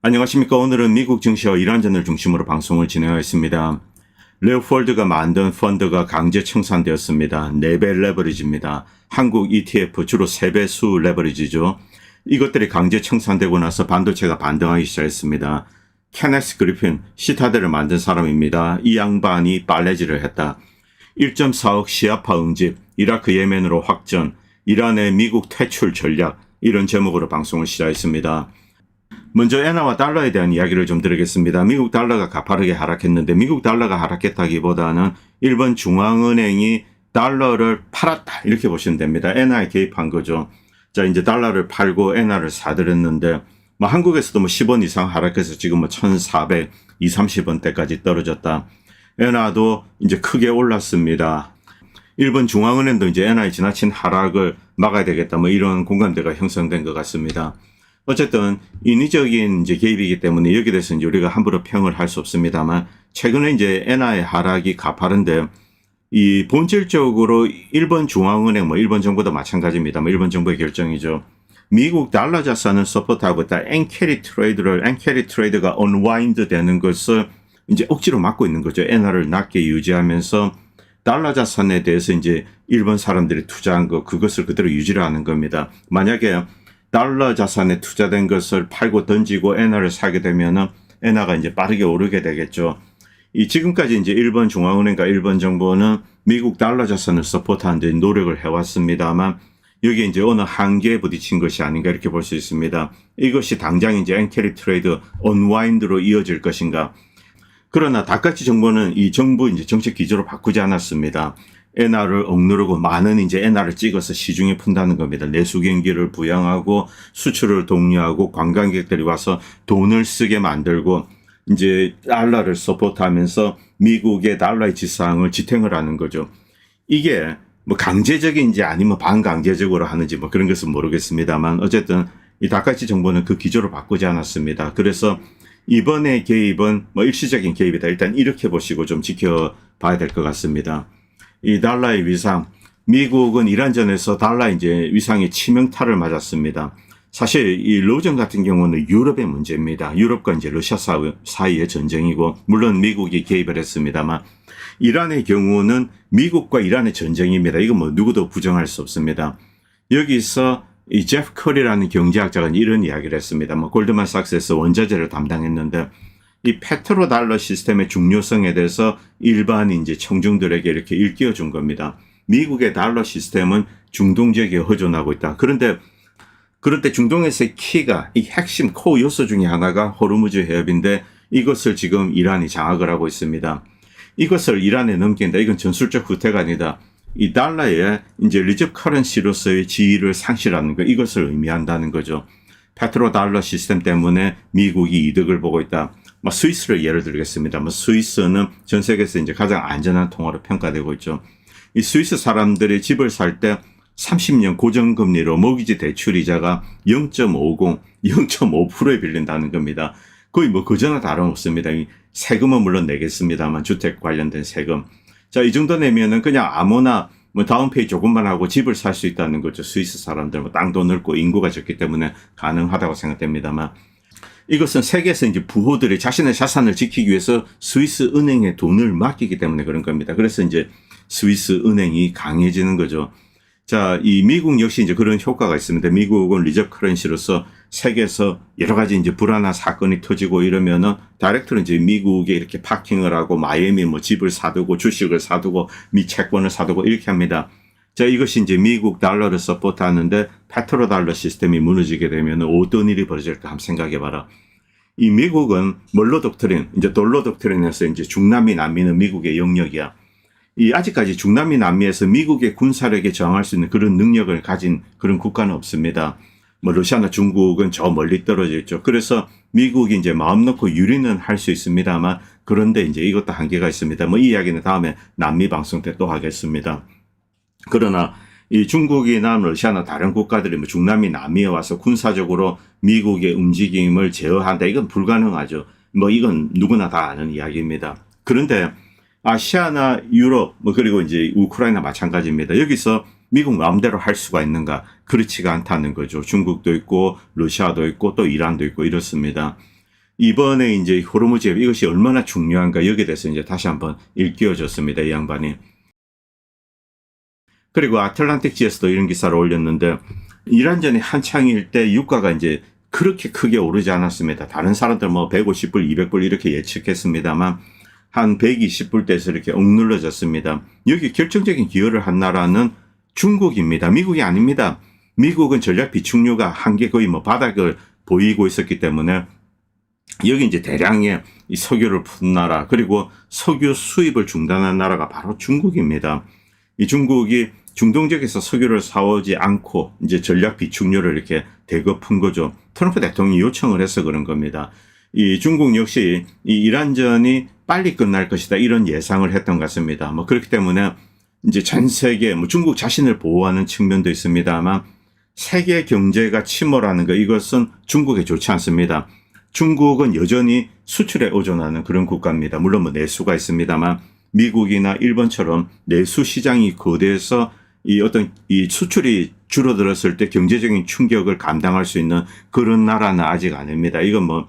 안녕하십니까. 오늘은 미국 증시와 이란전을 중심으로 방송을 진행하겠습니다. 레오폴드가 만든 펀드가 강제 청산되었습니다. 4배 레버리지입니다. 한국 ETF 주로 3배수 레버리지죠. 이것들이 강제 청산되고 나서 반도체가 반등하기 시작했습니다. 케네스 그리핀, 시타델을 만든 사람입니다. 이 양반이 빨래질을 했다. 1.4억 시아파 응집, 이라크 예멘으로 확전, 이란의 미국 퇴출 전략, 이런 제목으로 방송을 시작했습니다. 먼저 엔화와 달러에 대한 이야기를 좀 드리겠습니다. 미국 달러가 가파르게 하락했는데 미국 달러가 하락했다기보다는 일본 중앙은행이 달러를 팔았다 이렇게 보시면 됩니다. 엔화에 개입한 거죠. 자, 이제 달러를 팔고 엔화를 사들였는데 한국에서도 10원 이상 하락해서 지금 1,400, 230원대까지 떨어졌다. 엔화도 이제 크게 올랐습니다. 일본 중앙은행도 이제 엔화의 지나친 하락을 막아야 되겠다 이런 공감대가 형성된 것 같습니다. 어쨌든 인위적인 이제 개입이기 때문에 여기에 대해서 이제 우리가 함부로 평을 할 수 없습니다만, 최근에 이제 엔화의 하락이 가파른데 이 본질적으로 일본 중앙은행 일본 정부도 마찬가지입니다. 일본 정부의 결정이죠. 미국 달러 자산을 서포트하고 있다. 엔캐리 트레이드가 언와인드 되는 것을 이제 억지로 막고 있는 거죠. 엔화를 낮게 유지하면서 달러 자산에 대해서 이제 일본 사람들이 투자한 거, 그것을 그대로 유지를 하는 겁니다. 만약에 달러 자산에 투자된 것을 팔고 던지고 엔화를 사게 되면은 엔화가 이제 빠르게 오르게 되겠죠. 지금까지 이제 일본 중앙은행과 일본 정부는 미국 달러 자산을 서포트하는 데 노력을 해왔습니다만, 여기에 이제 어느 한계에 부딪힌 것이 아닌가 이렇게 볼 수 있습니다. 이것이 당장 이제 엔캐리 트레이드 언와인드로 이어질 것인가. 그러나 다카치 정부는 이 정부 이제 정책 기조를 바꾸지 않았습니다. 엔화를 억누르고 많은 이제 엔화를 찍어서 시중에 푼다는 겁니다. 내수 경기를 부양하고 수출을 독려하고 관광객들이 와서 돈을 쓰게 만들고 이제 달러를 서포트하면서 미국의 달러의 지상을 지탱을 하는 거죠. 이게 강제적인지 아니면 반강제적으로 하는지 그런 것은 모르겠습니다만, 어쨌든 이 다카치 정부는 그 기조를 바꾸지 않았습니다. 그래서 이번에 개입은 일시적인 개입이다. 일단 이렇게 보시고 좀 지켜봐야 될 것 같습니다. 이 달러의 위상, 미국은 이란전에서 달러 이제 위상의 치명타를 맞았습니다. 사실 이 로전 같은 경우는 유럽의 문제입니다. 유럽과 이제 러시아 사이의 전쟁이고, 물론 미국이 개입을 했습니다만, 이란의 경우는 미국과 이란의 전쟁입니다. 이거 누구도 부정할 수 없습니다. 여기서 이 제프 커리라는 경제학자가 이런 이야기를 했습니다. 골드만삭스에서 원자재를 담당했는데, 이 페트로 달러 시스템의 중요성에 대해서 일반 이제 청중들에게 이렇게 일깨워 준 겁니다. 미국의 달러 시스템은 중동 지역에 허존하고 있다. 그런데 중동에서의 키가, 이 핵심 코어 요소 중에 하나가 호르무즈 해협인데, 이것을 지금 이란이 장악을 하고 있습니다. 이것을 이란에 넘긴다. 이건 전술적 후퇴가 아니다. 이 달러의 이제 리저브 커런시로서의 지위를 상실하는 것, 이것을 의미한다는 거죠. 페트로 달러 시스템 때문에 미국이 이득을 보고 있다. 스위스를 예를 들겠습니다. 스위스는 전 세계에서 이제 가장 안전한 통화로 평가되고 있죠. 이 스위스 사람들이 집을 살 때 30년 고정금리로 모기지 대출 이자가 0.5%에 빌린다는 겁니다. 거의 그전과 다름없습니다. 세금은 물론 내겠습니다만, 주택 관련된 세금. 자, 이 정도 내면은 그냥 아무나 다운페이 조금만 하고 집을 살 수 있다는 거죠. 스위스 사람들 땅도 넓고 인구가 적기 때문에 가능하다고 생각됩니다만, 이것은 세계에서 이제 부호들이 자신의 자산을 지키기 위해서 스위스 은행에 돈을 맡기기 때문에 그런 겁니다. 그래서 이제 스위스 은행이 강해지는 거죠. 자, 이 미국 역시 이제 그런 효과가 있습니다. 미국은 리저브 커런시로서 세계에서 여러 가지 이제 불안한 사건이 터지고 이러면은 다이렉트로 이제 미국에 이렇게 파킹을 하고 마이애미 집을 사두고 주식을 사두고 미 채권을 사두고 이렇게 합니다. 자, 이것이 이제 미국 달러를 서포트 하는데 페트로 달러 시스템이 무너지게 되면 어떤 일이 벌어질까 한번 생각해 봐라. 이 미국은 멀로 독트린, 이제 돌로 독트린에서 이제 중남미 남미는 미국의 영역이야. 아직까지 중남미 남미에서 미국의 군사력에 저항할 수 있는 그런 능력을 가진 그런 국가는 없습니다. 러시아나 중국은 저 멀리 떨어져 있죠. 그래서 미국이 이제 마음 놓고 유리는 할 수 있습니다만, 그런데 이제 이것도 한계가 있습니다. 이 이야기는 다음에 남미 방송 때 또 하겠습니다. 그러나 이 중국이나 러시아나 다른 국가들이 중남미 남미에 와서 군사적으로 미국의 움직임을 제어한다. 이건 불가능하죠. 이건 누구나 다 아는 이야기입니다. 그런데 아시아나 유럽 그리고 이제 우크라이나 마찬가지입니다. 여기서 미국 마음대로 할 수가 있는가? 그렇지가 않다는 거죠. 중국도 있고 러시아도 있고 또 이란도 있고 이렇습니다. 이번에 이제 호르무즈 이것이 얼마나 중요한가 여기에 대해서 이제 다시 한번 일깨워줬습니다. 이 양반이. 그리고 아틀란틱 지에서도 이런 기사를 올렸는데 이란전이 한창일 때 유가가 이제 그렇게 크게 오르지 않았습니다. 다른 사람들 뭐 150불, 200불 이렇게 예측했습니다만 한 120불대에서 이렇게 억눌러졌습니다. 여기 결정적인 기여를 한 나라는 중국입니다. 미국이 아닙니다. 미국은 전략 비축류가 한계 거의 뭐 바닥을 보이고 있었기 때문에 여기 이제 대량의 이 석유를 푼 나라 그리고 석유 수입을 중단한 나라가 바로 중국입니다. 이 중국이 중동 지역에서 석유를 사오지 않고 이제 전략 비축류를 이렇게 대거 푼 거죠. 트럼프 대통령이 요청을 해서 그런 겁니다. 이 중국 역시 이 이란전이 빨리 끝날 것이다 이런 예상을 했던 것 같습니다. 뭐 그렇기 때문에 이제 전 세계 뭐 중국 자신을 보호하는 측면도 있습니다만 세계 경제가 침몰하는 것 이것은 중국에 좋지 않습니다. 중국은 여전히 수출에 의존하는 그런 국가입니다. 물론 뭐 내수가 있습니다만 미국이나 일본처럼 내수 시장이 거대해서 이 어떤 이 수출이 줄어들었을 때 경제적인 충격을 감당할 수 있는 그런 나라는 아직 아닙니다. 이건 뭐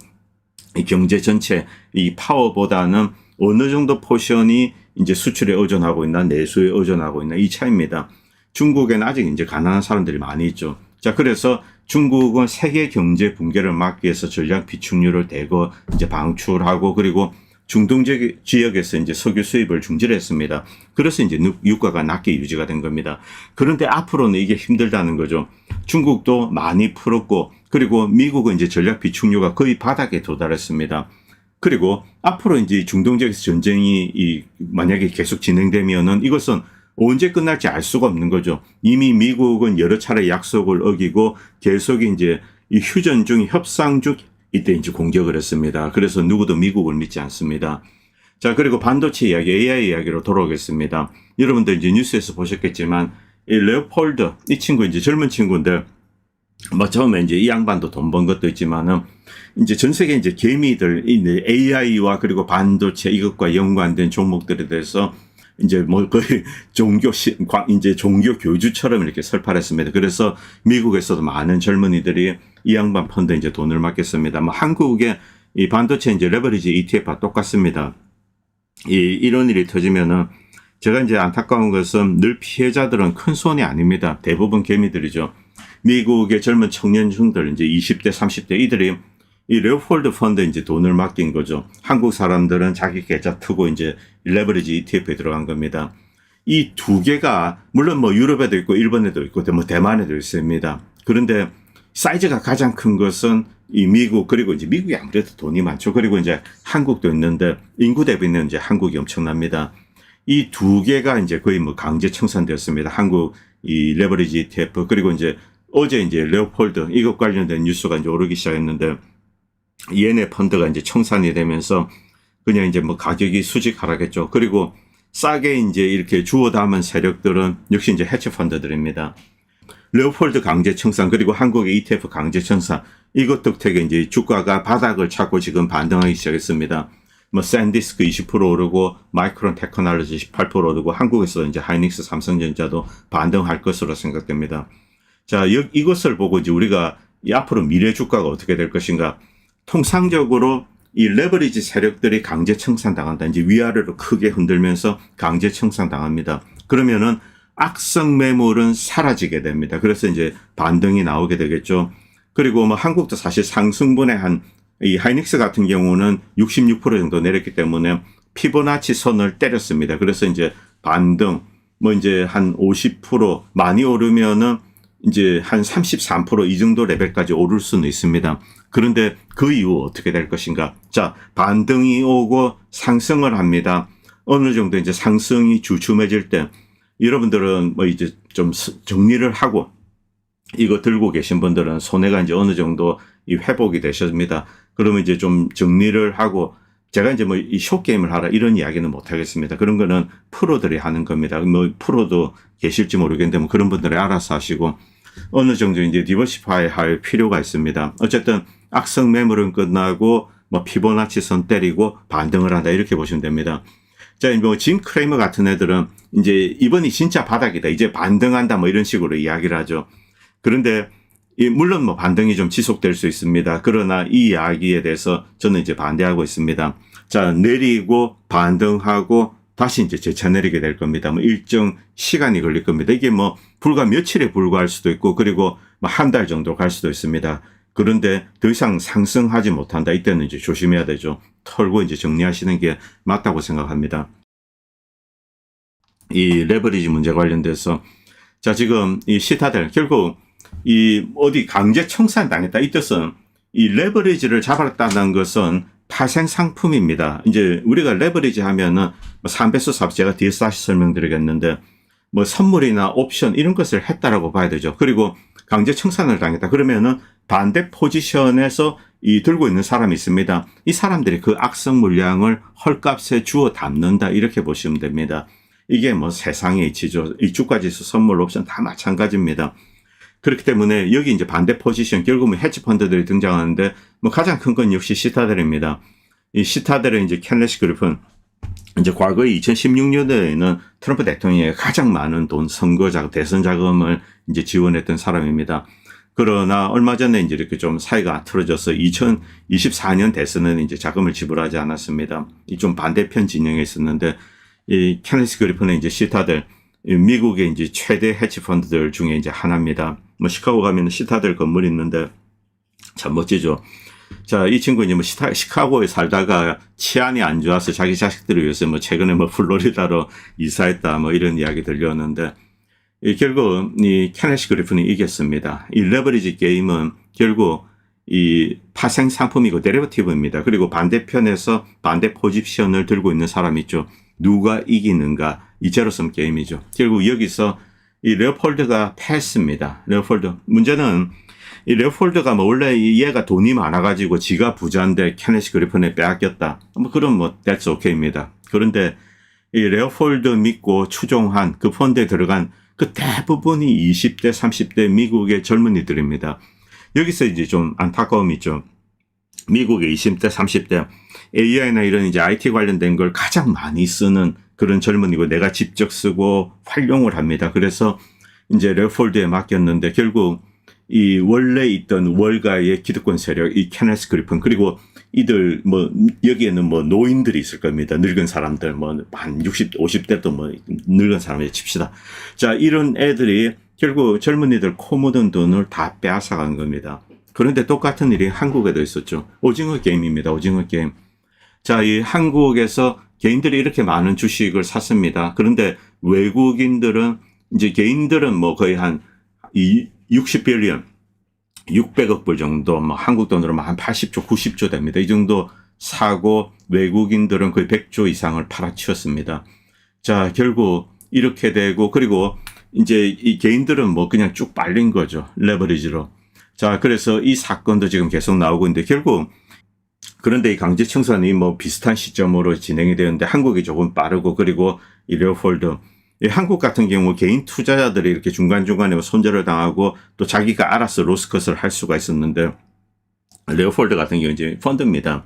이 경제 전체 이 파워보다는 어느 정도 포션이 이제 수출에 의존하고 있나 내수에 의존하고 있나 이 차이입니다. 중국에는 아직 이제 가난한 사람들이 많이 있죠. 자, 그래서 중국은 세계 경제 붕괴를 막기 위해서 전략 비축류를 대거 이제 방출하고 그리고 중동 지역에서 이제 석유 수입을 중지했습니다. 그래서 이제 유가가 낮게 유지가 된 겁니다. 그런데 앞으로는 이게 힘들다는 거죠. 중국도 많이 풀었고 그리고 미국은 이제 전략 비축류가 거의 바닥에 도달했습니다. 그리고 앞으로 이제 중동 지역에서 전쟁이 만약에 계속 진행되면은 이것은 언제 끝날지 알 수가 없는 거죠. 이미 미국은 여러 차례 약속을 어기고 계속 이제 이 휴전 중 협상 중 이때 이제 공격을 했습니다. 그래서 누구도 미국을 믿지 않습니다. 자, 그리고 반도체 이야기, AI 이야기로 돌아오겠습니다. 여러분들 이제 뉴스에서 보셨겠지만 이 레오폴드 이 친구 이제 젊은 친구인데 뭐 처음에 이제 이 양반도 돈 번 것도 있지만은 이제 전 세계 이제 개미들 이 AI와 그리고 반도체 이것과 연관된 종목들에 대해서 이제 뭐 거의 이제 종교 교주처럼 이렇게 설파했습니다. 그래서 미국에서도 많은 젊은이들이 이 양반 펀드에 이제 돈을 맡겼습니다. 뭐 한국의 이 반도체 이제 레버리지 ETF와 똑같습니다. 이런 일이 터지면은 제가 이제 안타까운 것은 늘 피해자들은 큰 손이 아닙니다. 대부분 개미들이죠. 미국의 젊은 청년층들 이제 20대, 30대 이들이 이 레오폴드 펀드에 이제 돈을 맡긴 거죠. 한국 사람들은 자기 계좌 트고 이제 레버리지 ETF에 들어간 겁니다. 이 두 개가 물론 뭐 유럽에도 있고 일본에도 있고 뭐 대만에도 있습니다. 그런데 사이즈가 가장 큰 것은 이 미국 그리고 이제 미국이 아무래도 돈이 많죠. 그리고 이제 한국도 있는데 인구 대비는 이제 한국이 엄청납니다. 이 두 개가 이제 거의 뭐 강제 청산되었습니다. 한국 이 레버리지 ETF 그리고 이제 어제 이제 레오폴드 이것 관련된 뉴스가 이제 오르기 시작했는데 얘네 펀드가 이제 청산이 되면서 그냥 이제 뭐 가격이 수직 하락했죠. 그리고 싸게 이제 이렇게 주워 담은 세력들은 역시 이제 해치 펀드들입니다. 레오폴드 강제 청산 그리고 한국의 ETF 강제 청산 이것 덕택에 이제 주가가 바닥을 찾고 지금 반등하기 시작했습니다. 뭐 샌디스크 20% 오르고 마이크론 테크놀로지 18% 오르고 한국에서 이제 하이닉스 삼성전자도 반등할 것으로 생각됩니다. 자, 이것을 보고 이제 우리가 이 앞으로 미래 주가가 어떻게 될 것인가? 통상적으로 이 레버리지 세력들이 강제 청산당한다. 이제 위아래로 크게 흔들면서 강제 청산당합니다. 그러면은 악성 매물은 사라지게 됩니다. 그래서 이제 반등이 나오게 되겠죠. 그리고 뭐 한국도 사실 상승분에 이 하이닉스 같은 경우는 66% 정도 내렸기 때문에 피보나치 선을 때렸습니다. 그래서 이제 반등, 뭐 이제 한 50% 많이 오르면은 이제 한 33% 이 정도 레벨까지 오를 수는 있습니다. 그런데 그 이후 어떻게 될 것인가? 자, 반등이 오고 상승을 합니다. 어느 정도 이제 상승이 주춤해질 때 여러분들은 뭐 이제 좀 정리를 하고 이거 들고 계신 분들은 손해가 이제 어느 정도 이 회복이 되셨습니다. 그러면 이제 좀 정리를 하고 제가 이제 뭐 이 숏게임을 하라 이런 이야기는 못 하겠습니다. 그런 거는 프로들이 하는 겁니다. 뭐 프로도 계실지 모르겠는데 뭐 그런 분들이 알아서 하시고 어느 정도 이제 디버시파이 할 필요가 있습니다. 어쨌든 악성 매물은 끝나고 뭐 피보나치 선 때리고 반등을 한다 이렇게 보시면 됩니다. 자, 뭐 짐 크레이머 같은 애들은 이제 이번이 진짜 바닥이다. 이제 반등한다 뭐 이런 식으로 이야기를 하죠. 그런데 물론 뭐 반등이 좀 지속될 수 있습니다. 그러나 이 이야기에 대해서 저는 이제 반대하고 있습니다. 자, 내리고 반등하고 다시 이제 재차 내리게 될 겁니다. 뭐 일정 시간이 걸릴 겁니다. 이게 뭐 불과 며칠에 불과할 수도 있고, 그리고 뭐 한 달 정도 갈 수도 있습니다. 그런데 더 이상 상승하지 못한다. 이때는 이제 조심해야 되죠. 털고 이제 정리하시는 게 맞다고 생각합니다. 이 레버리지 문제 관련돼서, 자, 지금 이 시타델, 결국 이 어디 강제 청산당했다. 이 뜻은 이 레버리지를 잡았다는 것은 파생 상품입니다. 이제 우리가 레버리지 하면은 뭐 3배수 사업, 제가 뒤에서 다시 설명드리겠는데, 뭐 선물이나 옵션 이런 것을 했다라고 봐야 되죠. 그리고 강제 청산을 당했다. 그러면은 반대 포지션에서 이 들고 있는 사람이 있습니다. 이 사람들이 그 악성 물량을 헐값에 주워 담는다. 이렇게 보시면 됩니다. 이게 뭐 세상의 이치죠. 이 주가지수, 선물, 옵션 다 마찬가지입니다. 그렇기 때문에 여기 이제 반대 포지션, 결국은 헤지 펀드들이 등장하는데, 뭐 가장 큰 건 역시 시타델입니다. 이 시타델은 이제 켄네시 그리픈, 이제 과거에 2016년도에는 트럼프 대통령이 가장 많은 돈, 선거 자금, 대선 자금을 이제 지원했던 사람입니다. 그러나 얼마 전에 이제 이렇게 좀 사이가 틀어져서 2024년 대선은 이제 자금을 지불하지 않았습니다. 이 좀 반대편 진영에 있었는데, 이 켄네시 그리픈의 이제 시타델, 미국의 이제 최대 헤지 펀드들 중에 이제 하나입니다. 뭐 시카고 가면 시타델 건물이 있는데 참 멋지죠. 자, 이 친구 이제 뭐 시카고에 살다가 치안이 안 좋아서 자기 자식들을 위해서 뭐 최근에 뭐 플로리다로 이사했다 뭐 이런 이야기 들려오는데, 결국 이 켄네시 그리픈이 이겼습니다. 이 레버리지 게임은 결국 이 파생 상품이고 데리버티브입니다. 그리고 반대편에서 반대 포지션을 들고 있는 사람이 있죠. 누가 이기는가, 이 제로섬 게임이죠. 결국 여기서 이 레오폴드가 패했습니다. 레오폴드. 문제는 이 레오폴드가 뭐 원래 얘가 돈이 많아가지고 지가 부자인데 켄네시 그리픈에 빼앗겼다. 뭐 그런 뭐 that's okay입니다. 그런데 이 레오폴드 믿고 추종한 그 펀드에 들어간 그 대부분이 20대, 30대 미국의 젊은이들입니다. 여기서 이제 좀 안타까움이 있죠. 미국의 20대, 30대 AI나 이런 이제 IT 관련된 걸 가장 많이 쓰는 그런 젊은이고, 내가 직접 쓰고 활용을 합니다. 그래서 이제 레오폴드에 맡겼는데, 결국 이 원래 있던 월가의 기득권 세력, 이 켄네시 그리픈, 그리고 이들 뭐 여기에는 뭐 노인들이 있을 겁니다. 늙은 사람들, 뭐 한 60, 50대도 뭐 늙은 사람을 칩시다. 자, 이런 애들이 결국 젊은이들 코 묻은 돈을 다 빼앗아간 겁니다. 그런데 똑같은 일이 한국에도 있었죠. 오징어 게임입니다. 오징어 게임. 자, 이 한국에서 개인들이 이렇게 많은 주식을 샀습니다. 그런데 외국인들은, 이제 개인들은 뭐 거의 한 60빌리언, 600억 불 정도, 뭐 한국 돈으로 한 80조, 90조 됩니다. 이 정도 사고 외국인들은 거의 100조 이상을 팔아치웠습니다. 자, 결국 이렇게 되고, 그리고 이제 이 개인들은 뭐 그냥 쭉 빨린 거죠. 레버리지로. 자, 그래서 이 사건도 지금 계속 나오고 있는데, 결국 그런데 이 강제 청산이 뭐 비슷한 시점으로 진행이 되는데 한국이 조금 빠르고, 그리고 이 레오폴드, 한국 같은 경우 개인 투자자들이 이렇게 중간중간에 손절을 당하고 또 자기가 알아서 로스컷을 할 수가 있었는데, 레오폴드 같은 경우 이제 펀드입니다.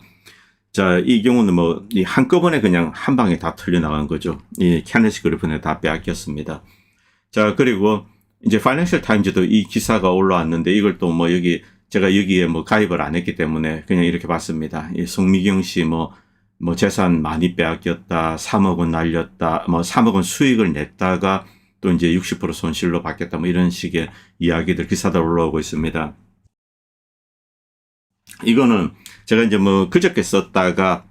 자, 이 경우는 뭐 이 한꺼번에 그냥 한 방에 다 털려나간 거죠. 이 켄네시 그리픈에 다 빼앗겼습니다. 자, 그리고 이제 파이낸셜 타임즈도 이 기사가 올라왔는데, 이걸 또 뭐 제가 여기에 뭐 가입을 안 했기 때문에 그냥 이렇게 봤습니다. 이 송미경 씨 뭐 재산 많이 빼앗겼다, 3억 원 날렸다, 뭐 3억 원 수익을 냈다가 또 이제 60% 손실로 받겠다, 뭐 이런 식의 이야기들, 기사들 올라오고 있습니다. 이거는 제가 이제 뭐 그저께 썼다가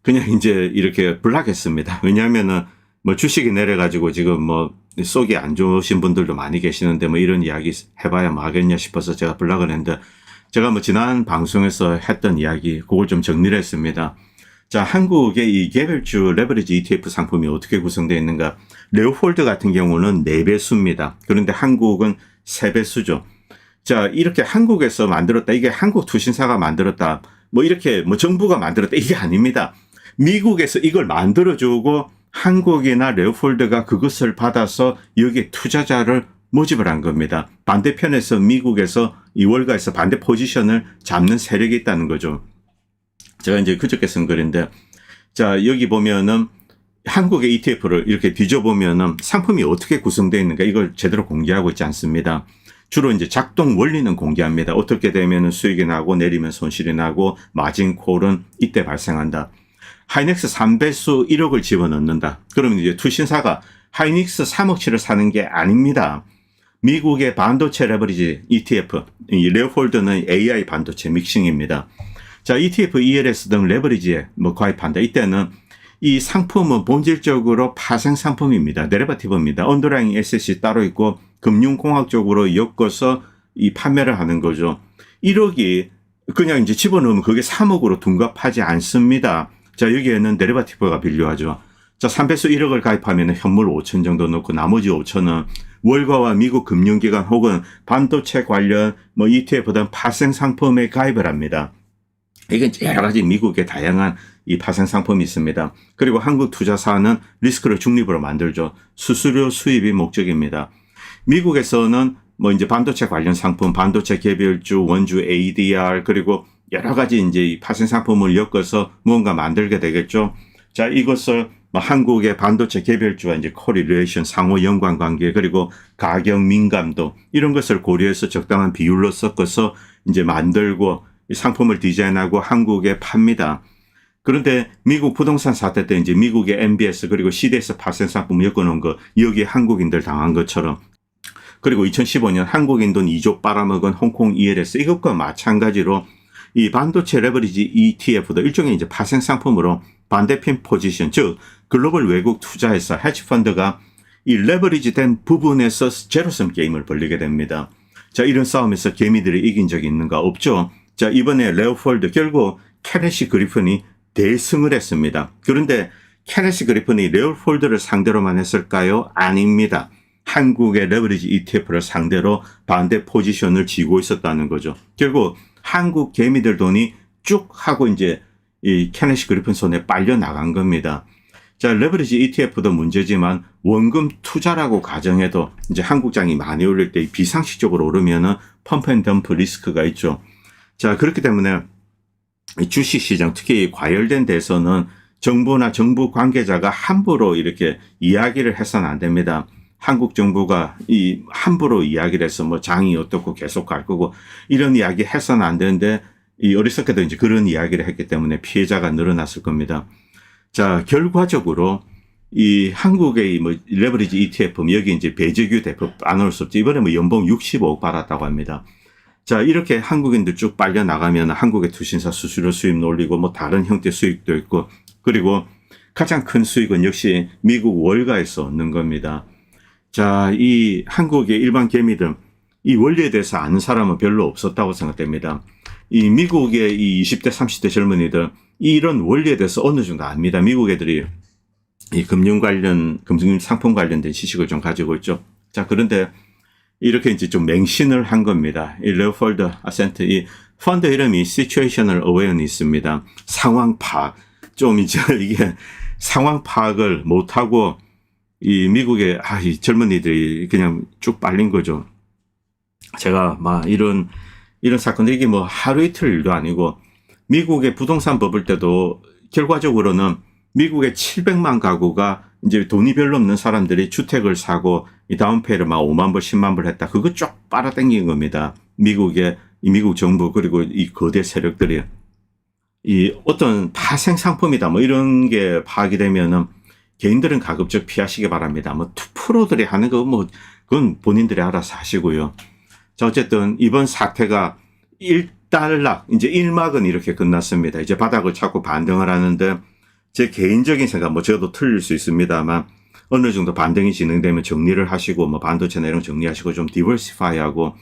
그냥 이제 이렇게 블락했습니다. 왜냐하면은 뭐 주식이 내려가지고 지금 뭐 속이 안 좋으신 분들도 많이 계시는데 뭐 이런 이야기 해봐야 뭐 하겠냐 싶어서 제가 블락을 했는데, 제가 뭐 지난 방송에서 했던 이야기 그걸 좀 정리를 했습니다. 자, 한국의 이 개별주 레버리지 ETF 상품이 어떻게 구성되어 있는가. 레오폴드 같은 경우는 4배수입니다. 그런데 한국은 3배수죠. 자, 이렇게 한국에서 만들었다, 이게 한국 투신사가 만들었다, 뭐 이렇게 뭐 정부가 만들었다, 이게 아닙니다. 미국에서 이걸 만들어주고 한국이나 레오폴드가 그것을 받아서 여기에 투자자를 모집을 한 겁니다. 반대편에서 미국에서 이 월가에서 반대 포지션을 잡는 세력이 있다는 거죠. 제가 이제 그저께 쓴 글인데, 자, 여기 보면은 한국의 ETF를 이렇게 뒤져보면은 상품이 어떻게 구성되어 있는가, 이걸 제대로 공개하고 있지 않습니다. 주로 이제 작동 원리는 공개합니다. 어떻게 되면 수익이 나고 내리면 손실이 나고 마진콜은 이때 발생한다. 하이닉스 3배수 1억을 집어넣는다. 그러면 이제 투신사가 하이닉스 3억치를 사는 게 아닙니다. 미국의 반도체 레버리지 ETF, 이 레오폴드는 AI 반도체 믹싱입니다. 자, ETF, ELS 등 레버리지에 가입한다. 이때는 이 상품은 본질적으로 파생 상품입니다. 데리버티브입니다. 언더라잉 에셋이 따로 있고 금융공학적으로 엮어서 이 판매를 하는 거죠. 1억이 그냥 이제 집어넣으면 그게 3억으로 둔갑하지 않습니다. 자, 여기에는 데리버티브가 필요하죠. 자, 3배수 1억을 가입하면 현물 5천 정도 넣고 나머지 5천은 월가와 미국 금융기관 혹은 반도체 관련 ETF 등 파생 상품에 가입을 합니다. 이건 여러 가지 미국의 다양한 이 파생 상품이 있습니다. 그리고 한국 투자사는 리스크를 중립으로 만들죠. 수수료 수입이 목적입니다. 미국에서는 이제 반도체 관련 상품, 반도체 개별주, 원주 ADR, 그리고 여러 가지 이제 이 파생 상품을 엮어서 무언가 만들게 되겠죠. 자, 이것을 한국의 반도체 개별주와 이제 코리레이션, 상호 연관 관계, 그리고 가격 민감도 이런 것을 고려해서 적당한 비율로 섞어서 이제 만들고 상품을 디자인하고 한국에 팝니다. 그런데 미국 부동산 사태 때 이제 미국의 MBS 그리고 CDS 파생 상품 엮어놓은 거 여기에 한국인들 당한 것처럼, 그리고 2015년 한국인 돈 2조 빨아먹은 홍콩 ELS 이것과 마찬가지로 이 반도체 레버리지 ETF도 일종의 이제 파생 상품으로 반대편 포지션, 즉 글로벌 외국 투자회사 헤지펀드가 이 레버리지 된 부분에서 제로섬 게임을 벌리게 됩니다. 자, 이런 싸움에서 개미들이 이긴 적이 있는가? 없죠. 자, 이번에 레오폴드 결국 케네시 그리픈이 대승을 했습니다. 그런데 케네시 그리픈이 레오폴드를 상대로만 했을까요? 아닙니다. 한국의 레버리지 ETF를 상대로 반대 포지션을 쥐고 있었다는 거죠. 결국 한국 개미들 돈이 쭉 하고 이제 이 케네시 그리픈 손에 빨려 나간 겁니다. 자, 레버리지 ETF도 문제지만 원금 투자라고 가정해도 이제 한국장이 많이 올릴 때 비상식적으로 오르면은 펌프앤덤프 리스크가 있죠. 자, 그렇기 때문에 주식시장, 특히 과열된 데서는 정부나 정부 관계자가 함부로 이렇게 이야기를 해서는 안 됩니다. 한국 정부가 이 함부로 이야기를 해서 장이 어떻고 계속 갈 거고 이런 이야기 해서는 안 되는데 이 어리석게도 이제 그런 이야기를 했기 때문에 피해자가 늘어났을 겁니다. 자, 결과적으로 이 한국의 레버리지 ETF, 여기 이제 배재규 대표 안 올 수 없죠. 이번에 연봉 65억 받았다고 합니다. 자, 이렇게 한국인들 쭉 빨려 나가면 한국의 투신사 수수료 수입 올리고 다른 형태 수익도 있고, 그리고 가장 큰 수익은 역시 미국 월가에서 얻는 겁니다. 자, 이 한국의 일반 개미들, 이 원리에 대해서 아는 사람은 별로 없었다고 생각됩니다. 이 미국의 이 20대, 30대 젊은이들, 이런 원리에 대해서 어느 정도 압니다. 미국 애들이 이 금융 상품 관련된 지식을 좀 가지고 있죠. 자, 그런데 이렇게 이제 좀 맹신을 한 겁니다. 이 레오폴드 아센트, 이 펀드 이름이 Situational Awareness입니다. 상황 파악. 좀 이제 이게 상황 파악을 못하고 이 미국의 이 젊은이들이 그냥 쭉 빨린 거죠. 제가 이런 사건들, 이게 하루 이틀 일도 아니고 미국의 부동산 버블 때도 결과적으로는 미국의 700만 가구가 이제 돈이 별로 없는 사람들이 주택을 사고 이 다운페이를 5만 불, 10만 불 했다. 그거 쭉 빨아당긴 겁니다. 미국 정부 그리고 이 거대 세력들이 이 어떤 파생 상품이다 이런 게 파악이 되면은 개인들은 가급적 피하시기 바랍니다. 투프로들이 하는 거 그건 본인들이 알아서 하시고요. 자, 어쨌든 이번 사태가 일단락, 이제 1막은 이렇게 끝났습니다. 이제 바닥을 찾고 반등을 하는데 제 개인적인 생각, 저도 틀릴 수 있습니다만 어느 정도 반등이 진행되면 정리를 하시고 반도체나 이런 거 정리하시고 좀 디버시파이하고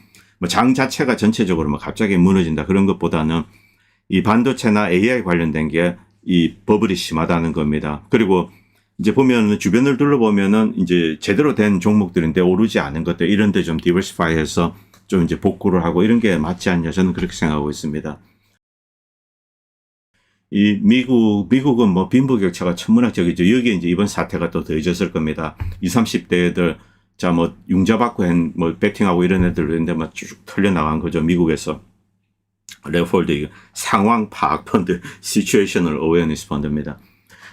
장 자체가 전체적으로 갑자기 무너진다 그런 것보다는 이 반도체나 AI 관련된 게 이 버블이 심하다는 겁니다. 그리고 이제 보면 주변을 둘러보면은 이제 제대로 된 종목들인데 오르지 않은 것들 이런 데 좀 디버시파이해서 좀 이제 복구를 하고 이런 게 맞지 않냐, 저는 그렇게 생각하고 있습니다. 이 미국은 빈부격차가 천문학적이죠. 여기에 이제 이번 사태가 또 더해졌을 겁니다. 20, 30대들, 자, 융자받고 배팅하고 이런 애들 있는데 쭉 털려나간 거죠. 미국에서. 레오폴드 상황 파악 펀드, Situational Awareness 펀드입니다.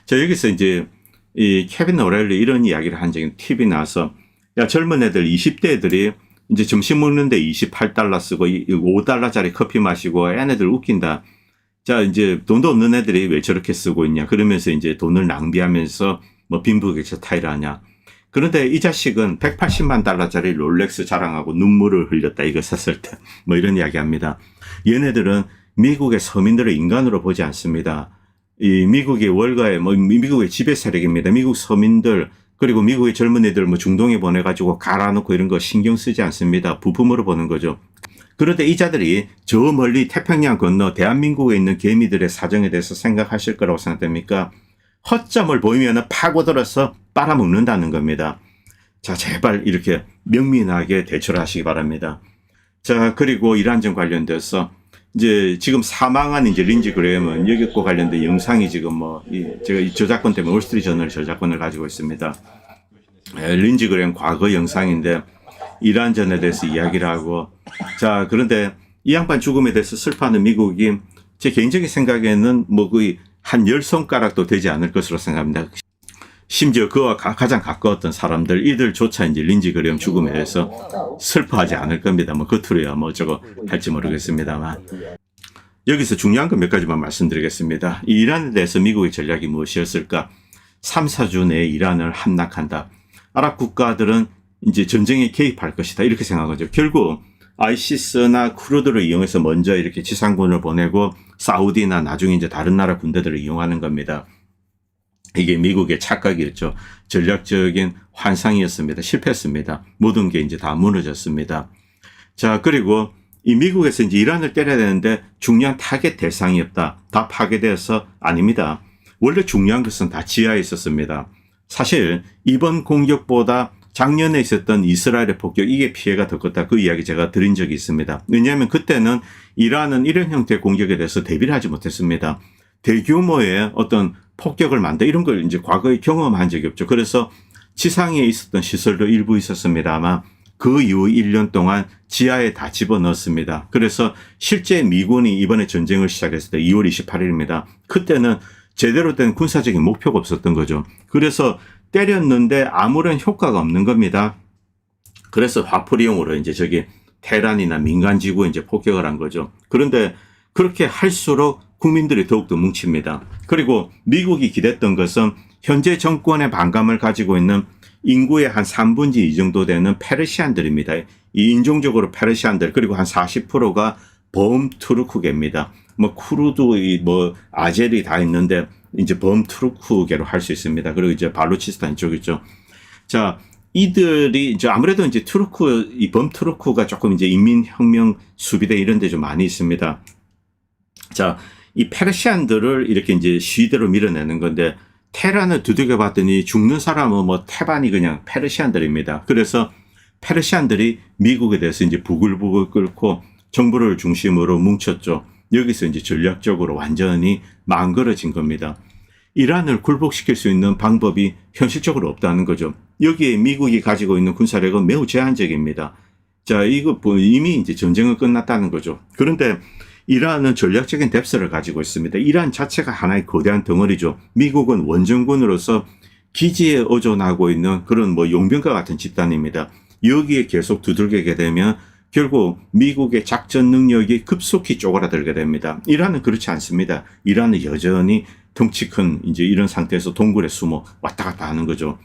자, 여기서 이제 이 케빈 오렐리 이런 이야기를 한 적이 TV 나와서, 야, 젊은 애들, 20대 애들이 이제 점심 먹는데 $28 쓰고 $5짜리 커피 마시고 얘네들 웃긴다. 자, 이제 돈도 없는 애들이 왜 저렇게 쓰고 있냐. 그러면서 이제 돈을 낭비하면서 뭐 빈부격차 타이를 하냐. 그런데 이 자식은 $180만 짜리 롤렉스 자랑하고 눈물을 흘렸다. 이거 샀을 때. 뭐 이런 이야기 합니다. 얘네들은 미국의 서민들을 인간으로 보지 않습니다. 이 미국의 월가의 뭐 미국의 지배 세력입니다. 미국 서민들 그리고 미국의 젊은이들 뭐 중동에 보내가지고 갈아놓고 이런 거 신경 쓰지 않습니다. 부품으로 보는 거죠. 그런데 이 자들이 저 멀리 태평양 건너 대한민국에 있는 개미들의 사정에 대해서 생각하실 거라고 생각됩니까? 허점을 보이면 파고들어서 빨아먹는다는 겁니다. 자, 제발 이렇게 명민하게 대처를 하시기 바랍니다. 자, 그리고 이란전 관련돼서 이제 지금 사망한 이제 린지 그레엄은 여기과 관련된 영상이 지금 제가 이 저작권 때문에 월스트리트 저널 저작권을 가지고 있습니다. 린지 그레엄 과거 영상인데 이란전에 대해서 이야기를 하고 자, 그런데 이 양반 죽음에 대해서 슬퍼하는 미국이 제 개인적인 생각에는 뭐 거의 한 10손가락도 되지 않을 것으로 생각합니다. 심지어 그와 가장 가까웠던 사람들, 이들조차 이제 린지 그레엄 죽음에 대해서 슬퍼하지 않을 겁니다. 뭐 겉으로야 뭐 저거 할지 모르겠습니다만. 여기서 중요한 거 몇 가지만 말씀드리겠습니다. 이 이란에 대해서 미국의 전략이 무엇이었을까? 3, 4주 내에 이란을 함락한다. 아랍 국가들은 이제 전쟁에 개입할 것이다. 이렇게 생각하죠. 결국 아이시스나 쿠르드를 이용해서 먼저 이렇게 지상군을 보내고 사우디나 나중에 이제 다른 나라 군대들을 이용하는 겁니다. 이게 미국의 착각이었죠. 전략적인 환상이었습니다. 실패했습니다. 모든 게 이제 다 무너졌습니다. 자, 그리고 이 미국에서 이제 이란을 때려야 되는데 중요한 타겟 대상이 없다. 다 파괴되어서 아닙니다. 원래 중요한 것은 다 지하에 있었습니다. 사실 이번 공격보다 작년에 있었던 이스라엘의 폭격, 이게 피해가 더 컸다. 그 이야기 제가 드린 적이 있습니다. 왜냐하면 그때는 이란은 이런 형태의 공격에 대해서 대비를 하지 못했습니다. 대규모의 어떤 폭격을 만다 이런 걸 이제 과거에 경험한 적이 없죠. 그래서 지상에 있었던 시설도 일부 있었습니다만 그 이후 1년 동안 지하에 다 집어넣었습니다. 그래서 실제 미군이 이번에 전쟁을 시작했을 때 2월 28일입니다. 그때는 제대로 된 군사적인 목표가 없었던 거죠. 그래서 때렸는데 아무런 효과가 없는 겁니다. 그래서 화풀이용으로 이제 저기 테란이나 민간 지구에 이제 폭격을 한 거죠. 그런데 그렇게 할수록 국민들이 더욱더 뭉칩니다. 그리고 미국이 기댔던 것은 현재 정권의 반감을 가지고 있는 인구의 한 3분의 2 정도 되는 페르시안들입니다. 이 인종적으로 페르시안들 그리고 한 40%가 범투르크계입니다. 뭐 쿠르드, 뭐 아제리 다 있는데 이제 범투르크계로 할 수 있습니다. 그리고 이제 발루치스탄 이쪽 있죠. 자, 이들이 이제 아무래도 이제 이 범투르크가 조금 이제 인민혁명 수비대 이런 데 좀 많이 있습니다. 자, 이 페르시안들을 이렇게 이제 시대로 밀어내는 건데 테란을 두들겨 봤더니 죽는 사람은 뭐 태반이 그냥 페르시안들입니다. 그래서 페르시안들이 미국에 대해서 이제 부글부글 끓고 정부를 중심으로 뭉쳤죠. 여기서 이제 전략적으로 완전히 망가져진 겁니다. 이란을 굴복시킬 수 있는 방법이 현실적으로 없다는 거죠. 여기에 미국이 가지고 있는 군사력은 매우 제한적입니다. 자, 이거 이미 이제 전쟁은 끝났다는 거죠. 그런데 이란은 전략적인 뎁스를 가지고 있습니다. 이란 자체가 하나의 거대한 덩어리죠. 미국은 원정군으로서 기지에 의존하고 있는 그런 뭐 용병과 같은 집단입니다. 여기에 계속 두들기게 되면 결국 미국의 작전 능력이 급속히 쪼그라들게 됩니다. 이란은 그렇지 않습니다. 이란은 여전히 덩치 큰 이제 이런 상태에서 동굴에 숨어 왔다 갔다 하는 거죠.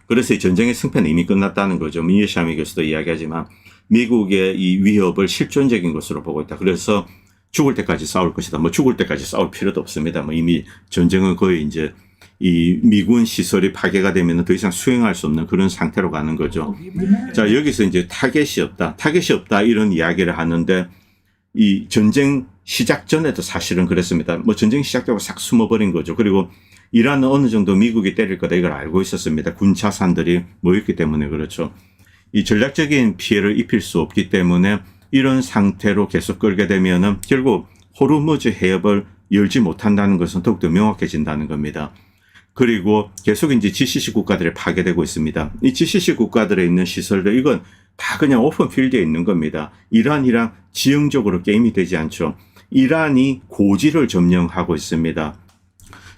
그래서 이 전쟁의 승패는 이미 끝났다는 거죠. 미니샤미 교수도 이야기하지만 미국의 이 위협을 실존적인 것으로 보고 있다. 그래서 죽을 때까지 싸울 것이다. 뭐 죽을 때까지 싸울 필요도 없습니다. 뭐 이미 전쟁은 거의 이제 이 미군 시설이 파괴가 되면 더 이상 수행할 수 없는 그런 상태로 가는 거죠. 자, 여기서 이제 타겟이 없다 이런 이야기를 하는데 이 전쟁 시작 전에도 사실은 그랬습니다. 뭐 전쟁 시작되고 싹 숨어버린 거죠. 그리고 이란은 어느 정도 미국이 때릴 거다 이걸 알고 있었습니다. 군 자산들이 모였기 때문에 그렇죠. 이 전략적인 피해를 입힐 수 없기 때문에 이런 상태로 계속 끌게 되면은 결국 호르무즈 해협을 열지 못한다는 것은 더욱더 명확해진다는 겁니다. 그리고 계속 이제 GCC 국가들이 파괴되고 있습니다. 이 GCC 국가들에 있는 시설들 이건 다 그냥 오픈 필드에 있는 겁니다. 이란이랑 지형적으로 게임이 되지 않죠. 이란이 고지를 점령하고 있습니다.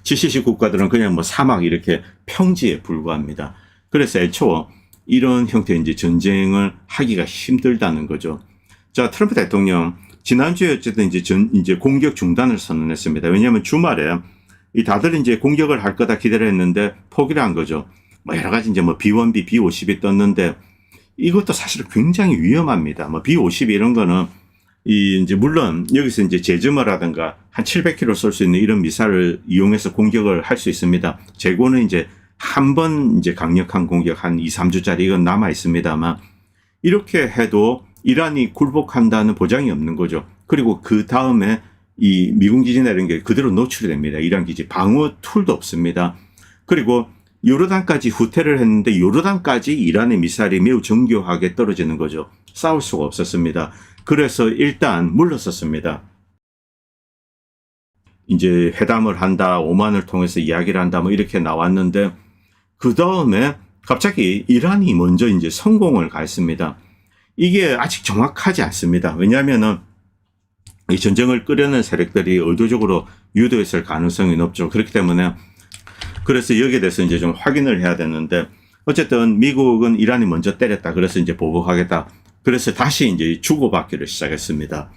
GCC 국가들은 그냥 뭐 사막 이렇게 평지에 불과합니다. 그래서 애초 이런 형태의 이제 전쟁을 하기가 힘들다는 거죠. 자, 트럼프 대통령 지난주에 어쨌든 이제 공격 중단을 선언했습니다. 왜냐하면 주말에 다들 이제 공격을 할 거다 기대를 했는데 포기를 한 거죠. 뭐 여러 가지 이제 뭐 B-1B, B-50이 떴는데 이것도 사실 굉장히 위험합니다. 뭐 B-50 이런 거는 이제 물론 여기서 이제 제즈머라든가 한 700km 쏠 수 있는 이런 미사일을 이용해서 공격을 할 수 있습니다. 재고는 이제 한 번 이제 강력한 공격 한 2, 3주짜리 이건 남아 있습니다만 이렇게 해도 이란이 굴복한다는 보장이 없는 거죠. 그리고 그 다음에 이 미군 기지나 이런 게 그대로 노출이 됩니다. 이란 기지 방어 툴도 없습니다. 그리고 요르단까지 후퇴를 했는데 요르단까지 이란의 미사일이 매우 정교하게 떨어지는 거죠. 싸울 수가 없었습니다. 그래서 일단 물러섰습니다. 이제 회담을 한다, 오만을 통해서 이야기를 한다, 뭐 이렇게 나왔는데 그 다음에 갑자기 이란이 먼저 이제 성공을 가했습니다. 이게 아직 정확하지 않습니다. 왜냐하면은 이 전쟁을 끄려는 세력들이 의도적으로 유도했을 가능성이 높죠. 그렇기 때문에 그래서 여기에 대해서 이제 좀 확인을 해야 되는데 어쨌든 미국은 이란이 먼저 때렸다. 그래서 이제 보복하겠다. 그래서 다시 이제 주고받기를 시작했습니다.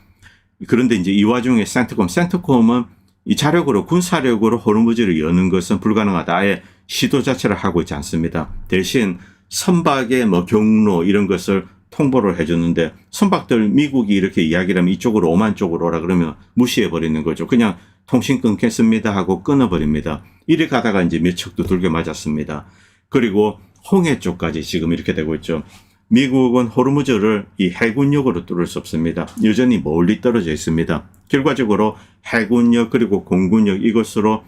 그런데 이제 이 와중에 센트콤은 이 자력으로 군사력으로 호르무즈를 여는 것은 불가능하다. 아예 시도 자체를 하고 있지 않습니다. 대신 선박의 뭐 경로 이런 것을 통보를 해줬는데 선박들 미국이 이렇게 이야기를 하면 이쪽으로 오만 쪽으로 오라 그러면 무시해버리는 거죠. 그냥 통신 끊겠습니다 하고 끊어버립니다. 이래 가다가 이제 몇 척도 돌게 맞았습니다. 그리고 홍해 쪽까지 지금 이렇게 되고 있죠. 미국은 호르무즈를 이 해군역으로 뚫을 수 없습니다. 여전히 멀리 떨어져 있습니다. 결과적으로 해군역 그리고 공군역 이것으로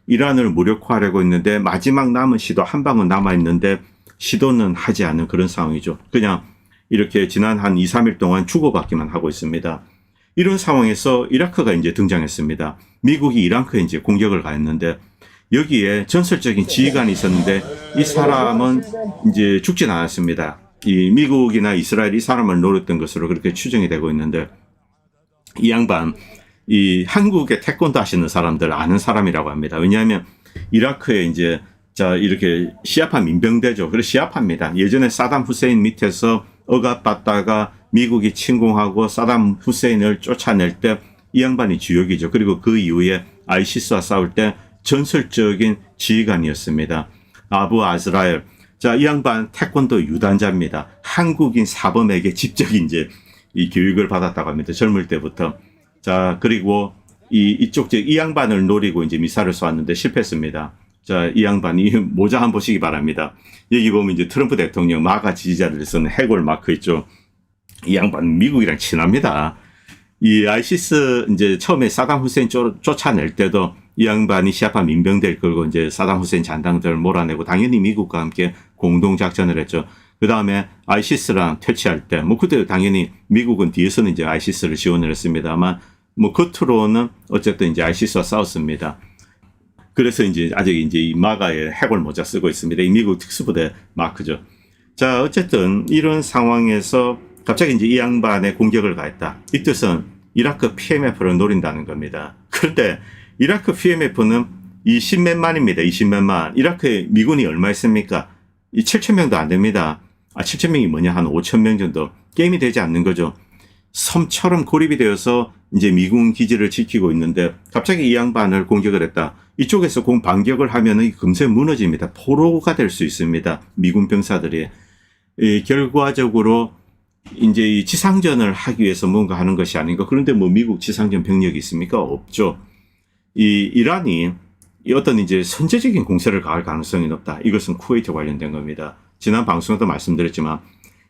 이란을 무력화하려고 했는데 마지막 남은 시도 한 방은 남아있는데 시도는 하지 않은 그런 상황이죠. 그냥 이렇게 지난 한 2, 3일 동안 주고받기만 하고 있습니다. 이런 상황에서 이라크가 이제 등장했습니다. 미국이 이라크에 이제 공격을 가했는데 여기에 전설적인 지휘관이 있었는데 이 사람은 이제 죽진 않았습니다. 이 미국이나 이스라엘이 이 사람을 노렸던 것으로 그렇게 추정이 되고 있는데 이 양반 이 한국의 태권도 하시는 사람들 아는 사람이라고 합니다. 왜냐하면 이라크에 이제 자 이렇게 시아파 민병대죠. 그래서 시아파입니다. 예전에 사담 후세인 밑에서 억압받다가 미국이 침공하고 사담 후세인을 쫓아낼 때 이 양반이 주역이죠. 그리고 그 이후에 아이시스와 싸울 때 전설적인 지휘관이었습니다. 아부 아즈라엘. 자, 이 양반 태권도 유단자입니다. 한국인 사범에게 직접 이제 이 교육을 받았다고 합니다. 젊을 때부터. 자, 그리고 이 양반을 노리고 이제 미사를 쏘았는데 실패했습니다. 자, 이 양반이 모자 한번 보시기 바랍니다. 여기 보면 이제 트럼프 대통령 마가 지지자들이 쓰는 해골 마크 있죠. 이 양반 미국이랑 친합니다. 이 아이시스 이제 처음에 사담 후세인 쫓아낼 때도 이 양반이 시아파 민병대를 끌고 이제 사담 후세인 잔당들을 몰아내고 당연히 미국과 함께 공동작전을 했죠. 그 다음에 아이시스랑 퇴치할 때, 뭐 그때 당연히 미국은 뒤에서는 이제 아이시스를 지원을 했습니다만, 뭐 겉으로는 어쨌든 이제 아이시스와 싸웠습니다. 그래서 이제 아직 이제 이 마가의 해골 모자 쓰고 있습니다. 이 미국 특수부대 마크죠. 자, 어쨌든 이런 상황에서 갑자기 이제 이 양반의 공격을 가했다. 이 뜻은 이라크 PMF를 노린다는 겁니다. 그런데 이라크 PMF는 20몇만입니다. 20몇만. 이라크에 미군이 얼마 있습니까? 7,000명도 안 됩니다. 7,000명이 뭐냐? 한 5,000명 정도. 게임이 되지 않는 거죠. 섬처럼 고립이 되어서 이제 미군 기지를 지키고 있는데 갑자기 이 양반을 공격을 했다. 이쪽에서 반격을 하면은 금세 무너집니다. 포로가 될 수 있습니다. 미군 병사들이. 결과적으로 이제 이 지상전을 하기 위해서 뭔가 하는 것이 아닌가. 그런데 뭐 미국 지상전 병력이 있습니까? 없죠. 이란이 어떤 이제 선제적인 공세를 가할 가능성이 높다. 이것은 쿠웨이트 관련된 겁니다. 지난 방송에도 말씀드렸지만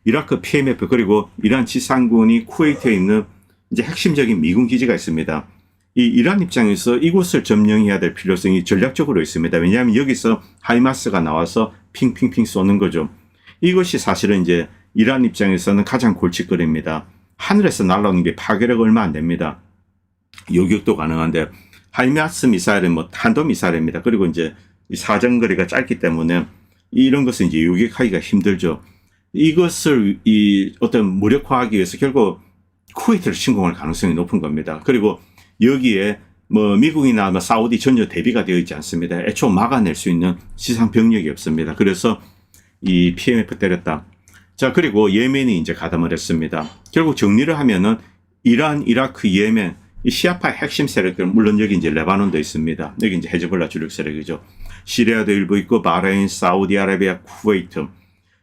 이라크 PMF 그리고 이란 지상군이 쿠웨이트에 있는 이제 핵심적인 미군 기지가 있습니다. 이 이란 입장에서 이곳을 점령해야 될 필요성이 전략적으로 있습니다. 왜냐하면 여기서 하이마스가 나와서 핑핑핑 쏘는 거죠. 이것이 사실은 이제 이란 입장에서는 가장 골칫거리입니다. 하늘에서 날아오는 게 파괴력 얼마 안 됩니다. 요격도 가능한데 하이마스 미사일은 뭐 탄도 미사일입니다. 그리고 이제 사정거리가 짧기 때문에 이런 것은 이제 요격하기가 힘들죠. 이것을 어떤 무력화하기 위해서 결국 쿠웨이트를 침공할 가능성이 높은 겁니다. 그리고 여기에 뭐 미국이나 뭐 사우디 전혀 대비가 되어 있지 않습니다. 애초 막아낼 수 있는 지상 병력이 없습니다. 그래서 이 PMF 때렸다. 자, 그리고 예멘이 이제 가담을 했습니다. 결국 정리를 하면은 이란, 이라크, 예멘, 이 시아파 핵심 세력들, 물론 여기 이제 레바논도 있습니다. 여기 이제 헤즈볼라 주력 세력이죠. 시리아도 일부 있고, 바레인, 사우디아라비아, 쿠웨이트.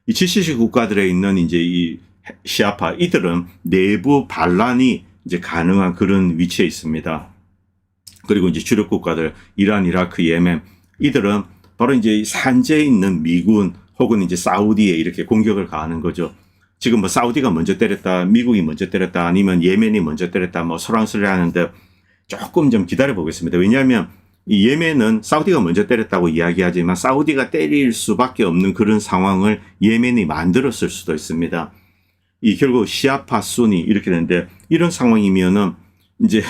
이 GCC 국가들에 있는 이제 이 시아파, 이들은 내부 반란이 이제 가능한 그런 위치에 있습니다. 그리고 이제 주력 국가들, 이란, 이라크, 예멘, 이들은 바로 이제 산재에 있는 미군 혹은 이제 사우디에 이렇게 공격을 가하는 거죠. 지금 뭐 사우디가 먼저 때렸다, 미국이 먼저 때렸다, 아니면 예멘이 먼저 때렸다, 뭐 설왕설래 하는데 조금 좀 기다려 보겠습니다. 왜냐하면 이 예멘은 사우디가 먼저 때렸다고 이야기하지만 사우디가 때릴 수밖에 없는 그런 상황을 예멘이 만들었을 수도 있습니다. 이 결국 시아파 순위 이렇게 되는데 이런 상황이면은 이제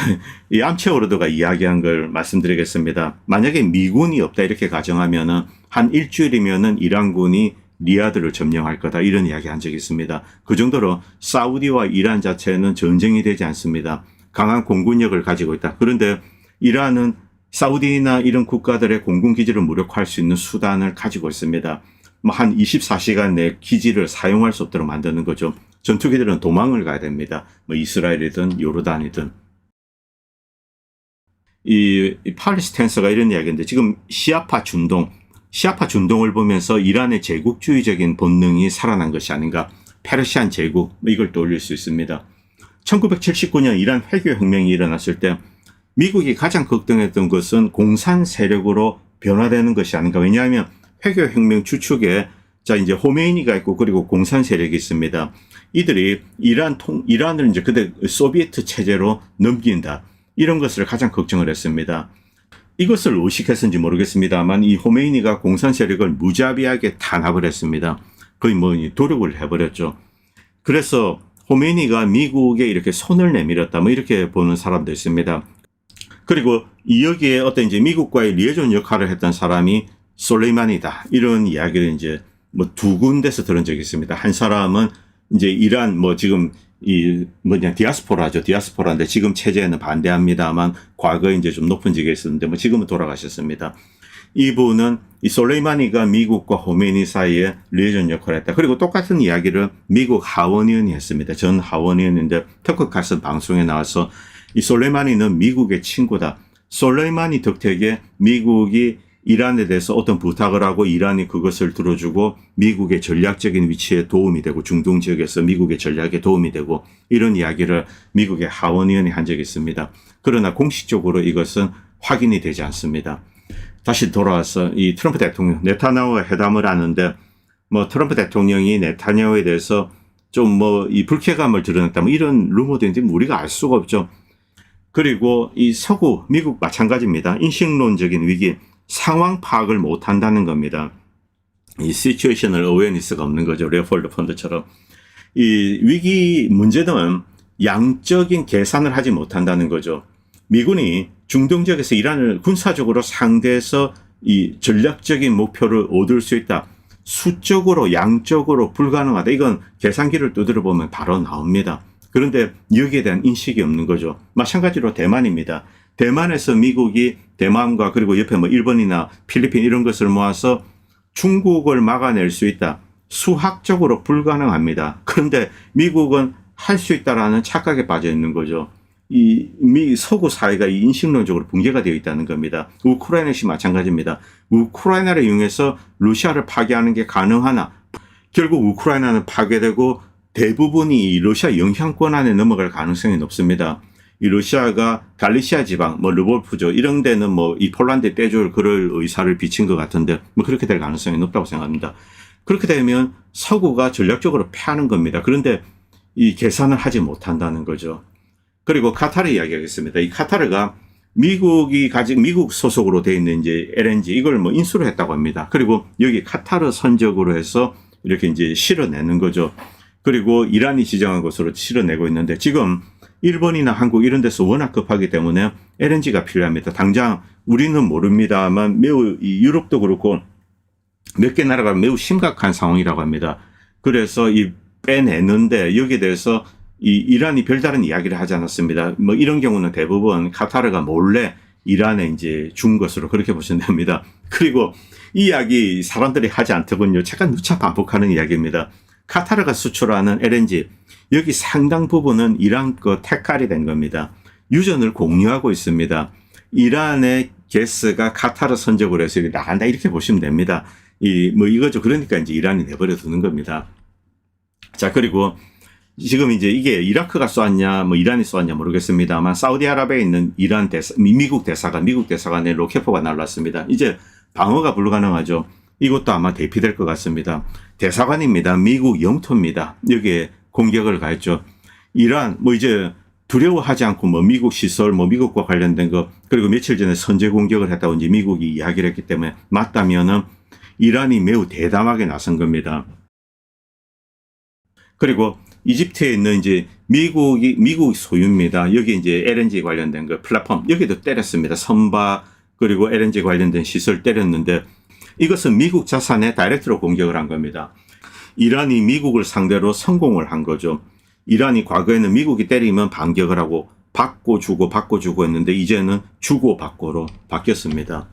이 암체오르드가 이야기한 걸 말씀드리겠습니다. 만약에 미군이 없다 이렇게 가정하면은 한 일주일이면은 이란군이 리야드를 점령할 거다 이런 이야기 한 적이 있습니다. 그 정도로 사우디와 이란 자체는 전쟁이 되지 않습니다. 강한 공군력을 가지고 있다. 그런데 이란은 사우디나 이런 국가들의 공군기지를 무력화할 수 있는 수단을 가지고 있습니다. 뭐 한 24시간 내 기지를 사용할 수 없도록 만드는 거죠. 전투기들은 도망을 가야 됩니다. 뭐 이스라엘이든 요르단이든. 이 팔레스타인서가 이런 이야기인데 지금 시아파 준동을 보면서 이란의 제국주의적인 본능이 살아난 것이 아닌가. 페르시안 제국 이걸 떠올릴 수 있습니다. 1979년 이란 회교혁명이 일어났을 때 미국이 가장 걱정했던 것은 공산 세력으로 변화되는 것이 아닌가. 왜냐하면 회교혁명 주축에 자 이제 호메이니가 있고 그리고 공산 세력이 있습니다. 이들이 이란을 이제 그때 소비에트 체제로 넘긴다. 이런 것을 가장 걱정을 했습니다. 이것을 의식했는지 모르겠습니다만 이 호메이니가 공산 세력을 무자비하게 탄압을 했습니다. 거의 뭐 도륙을 해버렸죠. 그래서 호메이니가 미국에 이렇게 손을 내밀었다. 뭐 이렇게 보는 사람도 있습니다. 그리고 여기에 어떤 이제 미국과의 리에존 역할을 했던 사람이 솔레이마니다. 이런 이야기를 이제 뭐 두 군데서 들은 적이 있습니다. 한 사람은 이제 이란 뭐 지금 디아스포라죠. 디아스포라인데 지금 체제에는 반대합니다만 과거에 이제 좀 높은 직에 있었는데 뭐 지금은 돌아가셨습니다. 이분은 이 솔레이마니가 미국과 호메니 사이에 리에존 역할을 했다. 그리고 똑같은 이야기를 미국 하원의원이 했습니다. 전 하원의원인데 터커 칼슨 방송에 나와서 이 솔레이마니는 미국의 친구다. 솔레이마니 덕택에 미국이 이란에 대해서 어떤 부탁을 하고 이란이 그것을 들어주고 미국의 전략적인 위치에 도움이 되고 중동 지역에서 미국의 전략에 도움이 되고 이런 이야기를 미국의 하원의원이 한 적이 있습니다. 그러나 공식적으로 이것은 확인이 되지 않습니다. 다시 돌아와서 이 트럼프 대통령 네타냐후와 회담을 하는데 뭐 트럼프 대통령이 네타냐후에 대해서 좀 뭐 이 불쾌감을 드러냈다 뭐 이런 루머도 있는데 우리가 알 수가 없죠. 그리고 이 서구 미국 마찬가지입니다. 인식론적인 위기 상황 파악을 못한다는 겁니다. 이 시츄에이셔널 어웨어니스가 없는 거죠. 레오폴드 펀드처럼. 이 위기 문제는 양적인 계산을 하지 못한다는 거죠. 미군이 중동 지역에서 이란을 군사적으로 상대해서 이 전략적인 목표를 얻을 수 있다. 수적으로 양적으로 불가능하다. 이건 계산기를 두드려 보면 바로 나옵니다. 그런데 여기에 대한 인식이 없는 거죠. 마찬가지로 대만입니다. 대만에서 미국이 대만과 그리고 옆에 뭐 일본이나 필리핀 이런 것을 모아서 중국을 막아낼 수 있다. 수학적으로 불가능합니다. 그런데 미국은 할 수 있다라는 착각에 빠져 있는 거죠. 이 서구 사회가 이 인식론적으로 붕괴가 되어 있다는 겁니다. 우크라이나 역시 마찬가지입니다. 우크라이나를 이용해서 러시아를 파괴하는 게 가능하나 결국 우크라이나는 파괴되고 대부분이 이 러시아 영향권 안에 넘어갈 가능성이 높습니다. 이 러시아가 갈리시아 지방, 뭐 르볼프죠. 이런 데는 뭐 이 폴란드에 떼줄 그럴 의사를 비친 것 같은데 뭐 그렇게 될 가능성이 높다고 생각합니다. 그렇게 되면 서구가 전략적으로 패하는 겁니다. 그런데 이 계산을 하지 못한다는 거죠. 그리고 카타르 이야기하겠습니다. 이 카타르가 미국 소속으로 되어 있는 이제 LNG 이걸 뭐 인수를 했다고 합니다. 그리고 여기 카타르 선적으로 해서 이렇게 이제 실어내는 거죠. 그리고 이란이 지정한 것으로 실어내고 있는데 지금 일본이나 한국 이런 데서 워낙 급하기 때문에 LNG가 필요합니다. 당장 우리는 모릅니다만 매우 유럽도 그렇고 몇 개 나라가 매우 심각한 상황이라고 합니다. 그래서 이 빼내는데 여기에 대해서 이 이란이 별다른 이야기를 하지 않았습니다. 뭐 이런 경우는 대부분 카타르가 몰래 이란에 이제 준 것으로 그렇게 보시면 됩니다. 그리고 이 이야기 사람들이 하지 않더군요. 제가 누차 반복하는 이야기입니다. 카타르가 수출하는 LNG, 여기 상당 부분은 이란 거 택할이 된 겁니다. 유전을 공유하고 있습니다. 이란의 가스가 카타르 선적으로 해서 나간다 이렇게 보시면 됩니다. 이거죠. 그러니까 이제 이란이 내버려 두는 겁니다. 자, 그리고 지금 이제 이게 이라크가 쏘았냐, 이란이 쏘았냐 모르겠습니다만 사우디아라비아에 있는 미국 대사관에 로켓포가 날랐습니다. 이제 방어가 불가능하죠. 이것도 아마 대피될 것 같습니다. 대사관입니다. 미국 영토입니다. 여기에 공격을 가했죠. 이란, 이제 두려워하지 않고 미국 시설, 미국과 관련된 거, 그리고 며칠 전에 선제 공격을 했다고 이제 미국이 이야기를 했기 때문에 맞다면은 이란이 매우 대담하게 나선 겁니다. 그리고 이집트에 있는 이제 미국 소유입니다. 여기 이제 LNG 관련된 거 플랫폼, 여기도 때렸습니다. 선박, 그리고 LNG 관련된 시설 때렸는데 이것은 미국 자산에 다이렉트로 공격을 한 겁니다. 이란이 미국을 상대로 성공을 한 거죠. 이란이 과거에는 미국이 때리면 반격을 하고 받고 주고 했는데 이제는 주고 받고로 바뀌었습니다.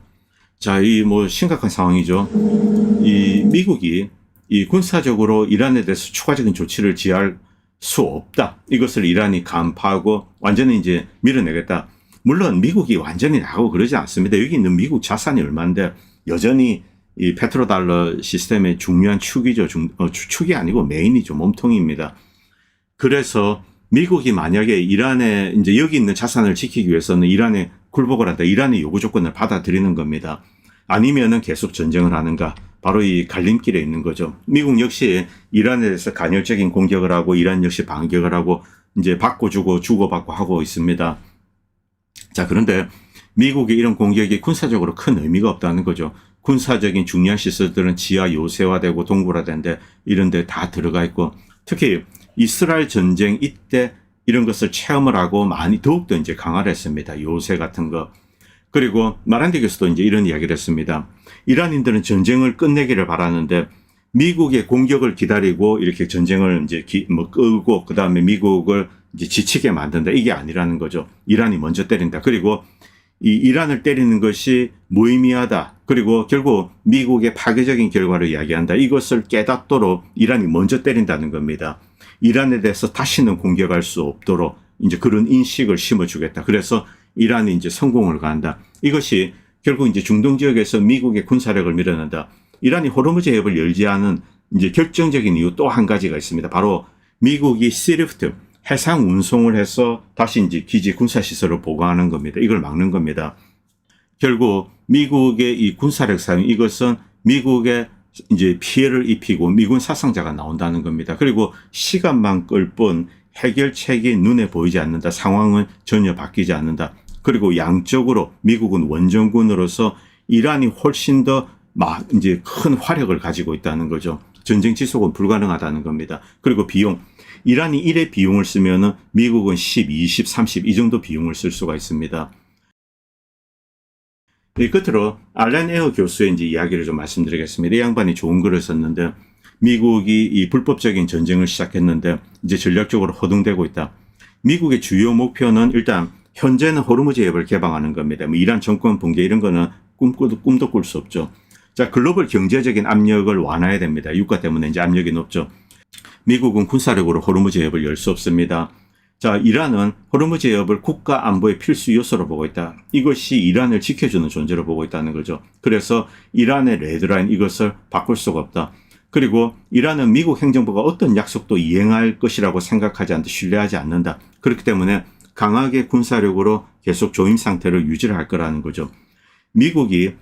자, 심각한 상황이죠. 미국이 군사적으로 이란에 대해서 추가적인 조치를 취할 수 없다. 이것을 이란이 간파하고 완전히 이제 밀어내겠다. 물론 미국이 완전히 나가고 그러지 않습니다. 여기 있는 미국 자산이 얼마인데 여전히 이 페트로달러 시스템의 중요한 축이죠. 축이 아니고 메인이죠. 몸통입니다. 그래서 미국이 만약에 이란에 이제 여기 있는 자산을 지키기 위해서는 이란에 굴복을 한다. 이란의 요구 조건을 받아들이는 겁니다. 아니면은 계속 전쟁을 하는가. 바로 이 갈림길에 있는 거죠. 미국 역시 이란에 대해서 간헐적인 공격을 하고 이란 역시 반격을 하고 이제 받고 주고받고 하고 있습니다. 자, 그런데 미국의 이런 공격이 군사적으로 큰 의미가 없다는 거죠. 군사적인 중요한 시설들은 지하 요새화되고 동굴화된데 이런 데 다 들어가 있고 특히 이스라엘 전쟁 이때 이런 것을 체험을 하고 많이 더욱더 이제 강화를 했습니다. 요새 같은 거. 그리고 마란디교수도 이제 이런 이야기를 했습니다. 이란인들은 전쟁을 끝내기를 바라는데 미국의 공격을 기다리고 이렇게 전쟁을 이제 끄고 그 다음에 미국을 이제 지치게 만든다. 이게 아니라는 거죠. 이란이 먼저 때린다. 그리고 이 이란을 때리는 것이 무의미하다. 그리고 결국 미국의 파괴적인 결과를 이야기한다. 이것을 깨닫도록 이란이 먼저 때린다는 겁니다. 이란에 대해서 다시는 공격할 수 없도록 이제 그런 인식을 심어주겠다. 그래서 이란이 이제 성공을 가한다. 이것이 결국 이제 중동 지역에서 미국의 군사력을 밀어낸다. 이란이 호르무즈 해협을 열지 않은 이제 결정적인 이유 또 한 가지가 있습니다. 바로 미국이 스위프트 해상 운송을 해서 다시 이제 기지 군사 시설을 보강하는 겁니다. 이걸 막는 겁니다. 결국 미국의 이 군사력 사용 이것은 미국의 이제 피해를 입히고 미군 사상자가 나온다는 겁니다. 그리고 시간만 끌 뿐 해결책이 눈에 보이지 않는다. 상황은 전혀 바뀌지 않는다. 그리고 양적으로 미국은 원정군으로서 이란이 훨씬 더 이제 큰 화력을 가지고 있다는 거죠. 전쟁 지속은 불가능하다는 겁니다. 그리고 비용. 이란이 1의 비용을 쓰면은 미국은 10, 20, 30 이 정도 비용을 쓸 수가 있습니다. 끝으로 알렌 에어 교수의 이제 이야기를 좀 말씀드리겠습니다. 이 양반이 좋은 글을 썼는데 미국이 이 불법적인 전쟁을 시작했는데 이제 전략적으로 허둥대고 있다. 미국의 주요 목표는 일단 현재는 호르무즈 해협을 개방하는 겁니다. 이란 정권 붕괴 이런 거는 꿈도 꿀 수 없죠. 자, 글로벌 경제적인 압력을 완화해야 됩니다. 유가 때문에 이제 압력이 높죠. 미국은 군사력으로 호르무즈 해협을 열 수 없습니다. 자, 이란은 호르무즈 해협을 국가 안보의 필수 요소로 보고 있다. 이것이 이란을 지켜주는 존재로 보고 있다는 거죠. 그래서 이란의 레드라인 이것을 바꿀 수가 없다. 그리고 이란은 미국 행정부가 어떤 약속도 이행할 것이라고 생각하지 않는다. 신뢰하지 않는다. 그렇기 때문에 강하게 군사력으로 계속 조임 상태를 유지를 할 거라는 거죠. 미국이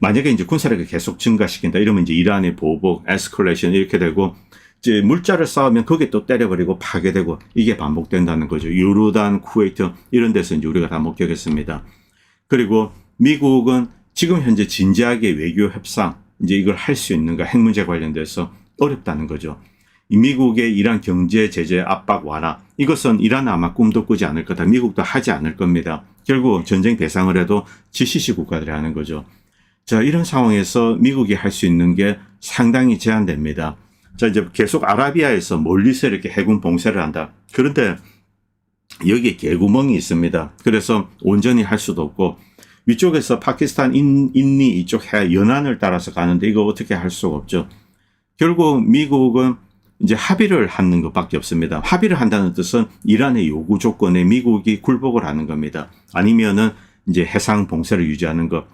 만약에 이제 군사력을 계속 증가시킨다. 이러면 이제 이란의 보복, 에스컬레이션 이렇게 되고 이제 물자를 쌓으면 거기에 또 때려버리고 파괴되고 이게 반복된다는 거죠. 요르단, 쿠웨이트 이런 데서 이제 우리가 다 목격했습니다. 그리고 미국은 지금 현재 진지하게 외교 협상 이제 이걸 할 수 있는가 핵 문제 관련돼서 어렵다는 거죠. 미국의 이란 경제 제재 압박 완화 이것은 이란은 아마 꿈도 꾸지 않을 거다. 미국도 하지 않을 겁니다. 결국 전쟁 배상을 해도 GCC 국가들이 하는 거죠. 자, 이런 상황에서 미국이 할 수 있는 게 상당히 제한됩니다. 자, 이제 계속 아라비아에서 멀리서 이렇게 해군 봉쇄를 한다. 그런데 여기에 개구멍이 있습니다. 그래서 온전히 할 수도 없고 위쪽에서 파키스탄, 인니 이쪽 해 연안을 따라서 가는데 이거 어떻게 할 수가 없죠. 결국 미국은 이제 합의를 하는 것밖에 없습니다. 합의를 한다는 뜻은 이란의 요구 조건에 미국이 굴복을 하는 겁니다. 아니면은 이제 해상 봉쇄를 유지하는 것,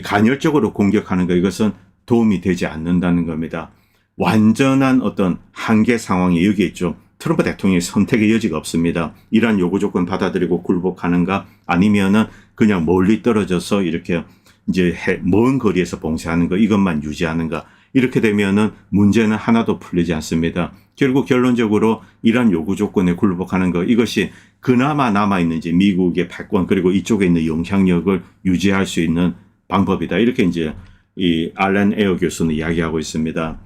간헐적으로 공격하는 것, 이것은 도움이 되지 않는다는 겁니다. 완전한 어떤 한계 상황이 여기 있죠. 트럼프 대통령의 선택의 여지가 없습니다. 이란 요구 조건 받아들이고 굴복하는가, 아니면은 그냥 멀리 떨어져서 이렇게 이제 먼 거리에서 봉쇄하는 거, 이것만 유지하는가. 이렇게 되면은 문제는 하나도 풀리지 않습니다. 결국 결론적으로 이란 요구 조건에 굴복하는 것, 이것이 그나마 남아있는 이제 미국의 패권, 그리고 이쪽에 있는 영향력을 유지할 수 있는 방법이다. 이렇게 이제 이 알렌 에어 교수는 이야기하고 있습니다.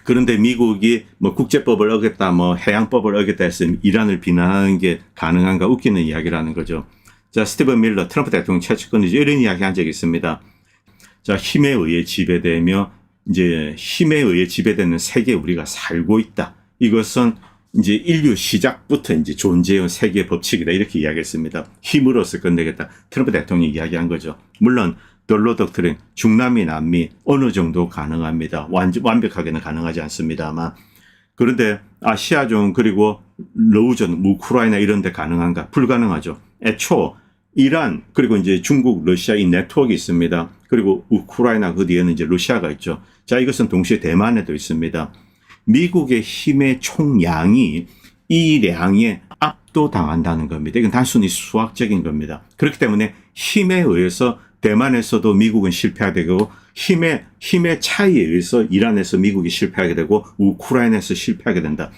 그런데 미국이 뭐 국제법을 어겼다, 뭐 해양법을 어겼다 했으면 이란을 비난하는 게 가능한가, 웃기는 이야기라는 거죠. 자, 스티븐 밀러 트럼프 대통령 최측근이죠. 이런 이야기 한 적이 있습니다. 자, 힘에 의해 지배되며 이제 힘에 의해 지배되는 세계에 우리가 살고 있다. 이것은 이제 인류 시작부터 이제 존재의 세계 법칙이다. 이렇게 이야기했습니다. 힘으로써 끝내겠다. 트럼프 대통령이 이야기한 거죠. 물론 별로 덕트린, 중남미, 남미 어느 정도 가능합니다. 완벽하게는 가능하지 않습니다만. 그런데 아시아종 그리고 러우전, 우크라이나 이런 데 가능한가? 불가능하죠. 애초 이란 그리고 이제 중국, 러시아 이 네트워크가 있습니다. 그리고 우크라이나 그 뒤에는 이제 러시아가 있죠. 자, 이것은 동시에 대만에도 있습니다. 미국의 힘의 총량이 이 량에 압도당한다는 겁니다. 이건 단순히 수학적인 겁니다. 그렇기 때문에 힘에 의해서 대만에서도 미국은 실패하게 되고 힘의 차이에 의해서 이란에서 미국이 실패하게 되고 우크라이나에서 실패하게 된다.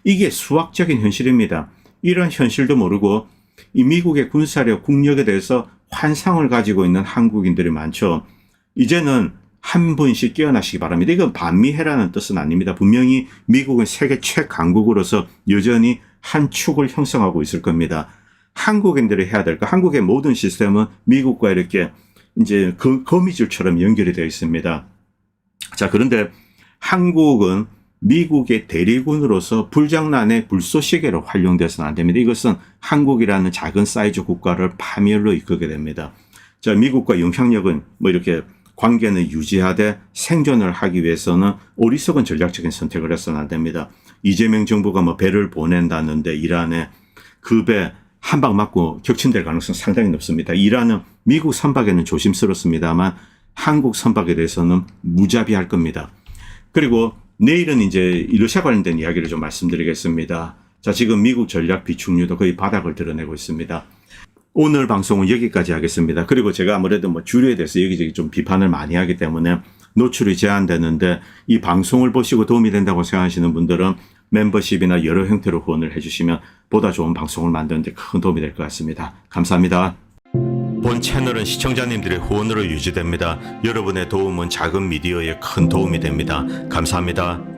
이게 수학적인 현실입니다. 이런 현실도 모르고 이 미국의 군사력, 국력에 대해서 환상을 가지고 있는 한국인들이 많죠. 이제는 한 분씩 깨어나시기 바랍니다. 이건 반미해라는 뜻은 아닙니다. 분명히 미국은 세계 최강국으로서 여전히 한 축을 형성하고 있을 겁니다. 한국인들이 해야 될 거, 한국의 모든 시스템은 미국과 이렇게 이제 그 거미줄처럼 연결이 되어 있습니다. 자, 그런데 한국은 미국의 대리군으로서 불장난의 불쏘시개로 활용돼서는 안 됩니다. 이것은 한국이라는 작은 사이즈 국가를 파멸로 이끌게 됩니다. 자, 미국과 영향력은 뭐 이렇게 관계는 유지하되 생존을 하기 위해서는 어리석은 전략적인 선택을 해서는 안 됩니다. 이재명 정부가 뭐 배를 보낸다는데 이란에 그 배 한 방 맞고 격침될 가능성 상당히 높습니다. 이란은 미국 선박에는 조심스럽습니다만 한국 선박에 대해서는 무자비할 겁니다. 그리고 내일은 이제 러시아 관련된 이야기를 좀 말씀드리겠습니다. 자, 지금 미국 전략 비축률도 거의 바닥을 드러내고 있습니다. 오늘 방송은 여기까지 하겠습니다. 그리고 제가 아무래도 뭐 주류에 대해서 여기저기 좀 비판을 많이 하기 때문에 노출이 제한되는데 이 방송을 보시고 도움이 된다고 생각하시는 분들은 멤버십이나 여러 형태로 후원을 해주시면 보다 좋은 방송을 만드는 데 큰 도움이 될 것 같습니다. 감사합니다. 본 채널은 시청자님들의 후원으로 유지됩니다. 여러분의 도움은 작은 미디어에 큰 도움이 됩니다. 감사합니다.